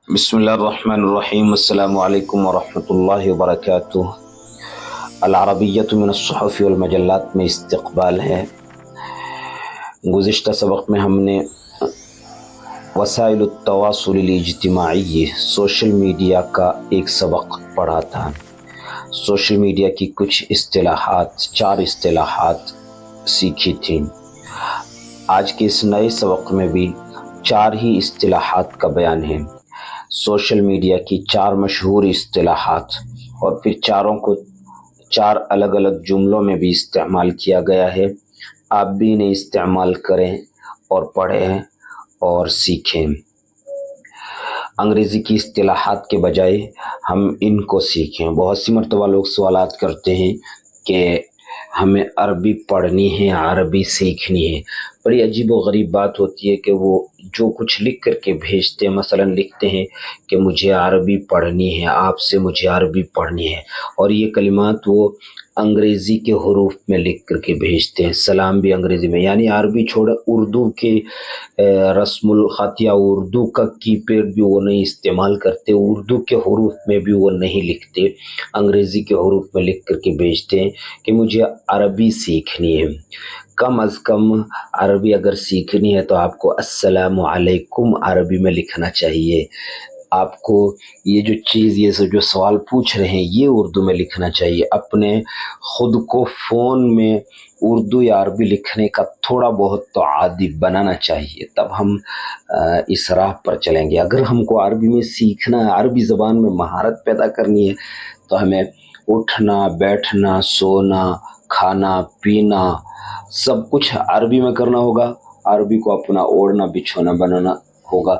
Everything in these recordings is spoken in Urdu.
بسم اللہ الرحمن الرحیم، السلام علیکم ورحمۃ اللہ وبرکاتہ۔ العربیۃ من الصحف والمجلات میں استقبال ہے۔ گزشتہ سبق میں ہم نے وسائل التواصل الاجتماعی سوشل میڈیا کا ایک سبق پڑھا تھا۔ سوشل میڈیا کی کچھ اصطلاحات، 4 اصطلاحات سیکھی تھیں۔ آج کے اس نئے سبق میں بھی 4 ہی اصطلاحات کا بیان ہے۔ سوشل میڈیا کی 4 مشہور اصطلاحات، اور پھر چاروں کو 4 الگ الگ جملوں میں بھی استعمال کیا گیا ہے۔ آپ بھی انہیں استعمال کریں اور پڑھیں اور سیکھیں۔ انگریزی کی اصطلاحات کے بجائے ہم ان کو سیکھیں۔ بہت سی مرتبہ لوگ سوالات کرتے ہیں کہ ہمیں عربی پڑھنی ہے، عربی سیکھنی ہے۔ بڑی عجیب و غریب بات ہوتی ہے کہ وہ جو کچھ لکھ کر کے بھیجتے ہیں، مثلا لکھتے ہیں کہ مجھے عربی پڑھنی ہے، آپ سے مجھے عربی پڑھنی ہے، اور یہ کلمات وہ انگریزی کے حروف میں لکھ کر کے بھیجتے ہیں۔ سلام بھی انگریزی میں، یعنی عربی چھوڑے اردو کے رسم الخط یا اردو کا کی پیڈ بھی وہ نہیں استعمال کرتے، اردو کے حروف میں بھی وہ نہیں لکھتے، انگریزی کے حروف میں لکھ کر کے بھیجتے ہیں کہ مجھے عربی سیکھنی ہے۔ کم از کم عربی اگر سیکھنی ہے تو آپ کو السلام علیکم عربی میں لکھنا چاہیے۔ آپ کو یہ جو چیز، یہ جو سوال پوچھ رہے ہیں، یہ اردو میں لکھنا چاہیے۔ اپنے خود کو فون میں اردو یا عربی لکھنے کا تھوڑا بہت تو عادی بنانا چاہیے، تب ہم اس راہ پر چلیں گے۔ اگر ہم کو عربی میں سیکھنا ہے، عربی زبان میں مہارت پیدا کرنی ہے، تو ہمیں اٹھنا، بیٹھنا، سونا، کھانا، پینا سب کچھ عربی میں کرنا ہوگا۔ عربی کو اپنا اوڑھنا بچھونا بنانا ہوگا،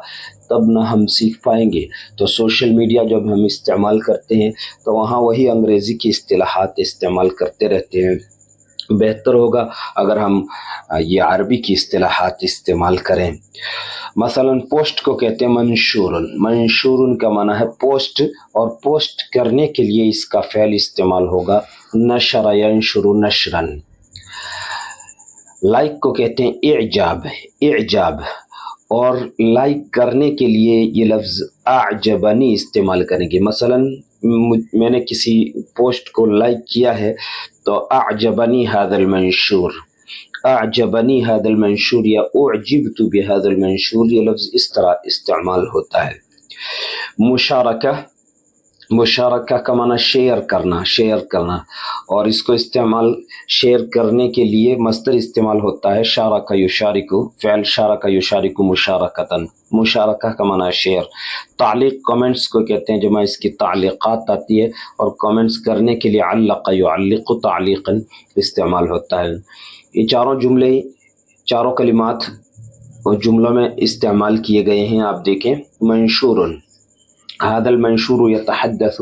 تب نہ ہم سیکھ پائیں گے۔ تو سوشل میڈیا جب ہم استعمال کرتے ہیں تو وہاں وہی انگریزی کی اصطلاحات استعمال کرتے رہتے ہیں۔ بہتر ہوگا اگر ہم یہ عربی کی اصطلاحات استعمال کریں۔ مثلا پوسٹ کو کہتے ہیں منشورن۔ منشورن کا معنی ہے پوسٹ، اور پوسٹ کرنے کے لیے اس کا فعل استعمال ہوگا نشر ینشر نشرن۔ لائک کو کہتے ہیں اعجاب، اعجاب، اور لائک کرنے کے لیے یہ لفظ اعجبنی استعمال کریں گے۔ مثلا میں نے کسی پوسٹ کو لائک کیا ہے تو اعجبنی هذا المنشور، اعجبنی هذا المنشور یا اعجبت بهذا المنشور، یہ لفظ اس طرح استعمال ہوتا ہے۔ مشارکہ، مشارکہ کا معنی شیئر کرنا، شیئر کرنا، اور اس کو استعمال شیئر کرنے کے لیے مصدر استعمال ہوتا ہے شارک یشارک، فعل شارک یشارک مشارکتاً، مشارکہ کا معنی شیئر۔ تعلیق، کمنٹس کو کہتے ہیں، جمع اس کی تعلیقات آتی ہے، اور کمنٹس کرنے کے لیے علق یعلق تعلیقاً استعمال ہوتا ہے۔ یہ چاروں جملے، چاروں کلمات جملوں میں استعمال کیے گئے ہیں۔ آپ دیکھیں، منشور، هذا المنشور يتحدث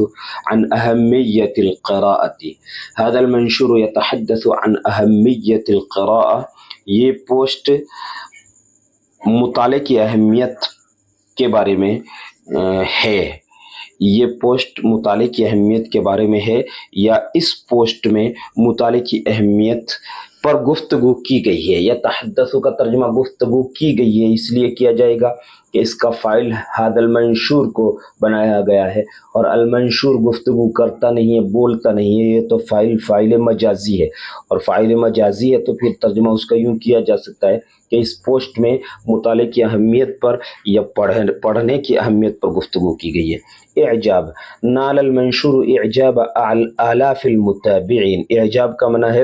عن أهمية القراءة، هذا المنشور يتحدث عن أهمية القراءة، یہ پوسٹ مطالعے کی اہمیت کے بارے میں ہے، یہ پوسٹ مطالعے کی اہمیت کے بارے میں ہے، یا اس پوسٹ میں مطالعے کی اہمیت پر گفتگو کی گئی ہے۔ یا تحدث کا ترجمہ گفتگو کی گئی ہے، اس لیے کیا جائے گا کہ اس کا فاعل هذا المنشور کو بنایا گیا ہے، اور المنشور گفتگو کرتا نہیں ہے، بولتا نہیں ہے، یہ تو فاعل مجازی ہے، اور فاعل مجازی ہے تو پھر ترجمہ اس کا یوں کیا جا سکتا ہے کہ اس پوسٹ میں مطالعے کی اہمیت پر یا پڑھنے کی اہمیت پر گفتگو کی گئی ہے۔ اعجاب، نال المنشور اعجاب آلاف المتابعین، اعجاب کا معنی ہے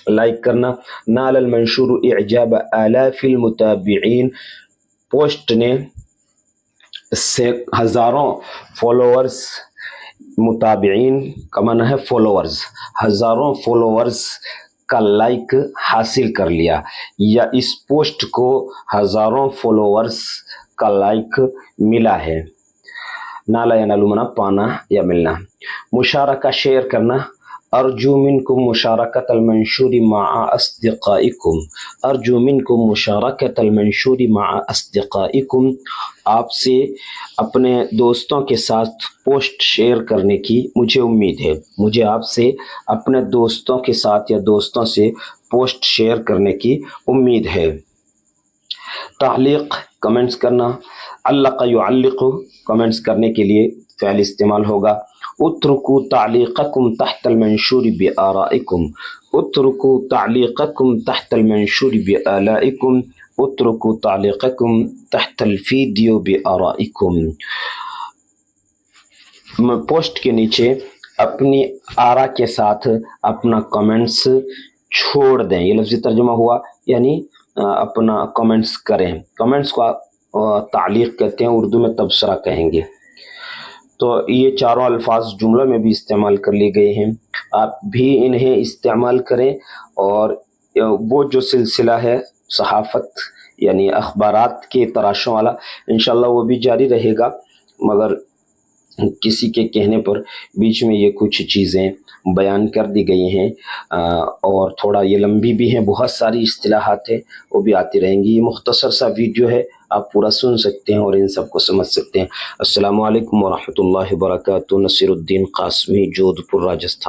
لائک کرنا۔ نال المنشور اعجاب آلاف المتابعین، پوسٹ نے سے ہزاروں فالوورز، متابعین کا معنی ہے فالوورز، ہزاروں فالوورز کا لائک حاصل کر لیا، یا اس پوسٹ کو ہزاروں فالوورز کا لائک ملا ہے۔ نالا ینال معنی پانا یا ملنا۔ مشارکہ، شیئر کرنا۔ ارجو منکم مشارکت المنشور مع اصدقائکم، ارجو منکم مشارکت المنشور مع اصدقائکم، آپ سے اپنے دوستوں کے ساتھ پوسٹ شیئر کرنے کی مجھے امید ہے، مجھے آپ سے اپنے دوستوں کے ساتھ یا دوستوں سے پوسٹ شیئر کرنے کی امید ہے۔ تعلیق کمنٹس کرنا، علق یعلق کمنٹس کرنے کے لیے فعل استعمال ہوگا، اترکوا تعلیقکم تحت المنشور بآرائکم، اترکوا تعلیقکم تحت المنشور بآلائکم، اترکوا تعلیقکم تحت الویڈیو بآرائکم۔ پوسٹ کے نیچے اپنی آرا کے ساتھ اپنا کمنٹس چھوڑ دیں، یہ لفظی ترجمہ ہوا، یعنی اپنا کمنٹس کریں۔ کمنٹس کو تعلیق کہتے ہیں، اردو میں تبصرہ کہیں گے۔ تو یہ چاروں الفاظ جملہ میں بھی استعمال کر لیے گئے ہیں، آپ بھی انہیں استعمال کریں، اور وہ جو سلسلہ ہے صحافت یعنی اخبارات کے تراشوں والا، انشاءاللہ وہ بھی جاری رہے گا، مگر کسی کے کہنے پر بیچ میں یہ کچھ چیزیں بیان کر دی گئی ہیں، اور تھوڑا یہ لمبی بھی ہیں، بہت ساری اصطلاحات ہیں وہ بھی آتی رہیں گی۔ یہ مختصر سا ویڈیو ہے، آپ پورا سن سکتے ہیں اور ان سب کو سمجھ سکتے ہیں۔ السلام علیکم ورحمۃ اللہ وبرکاتہ۔ نصیر الدین قاسمی، جودھ پور، راجستھان۔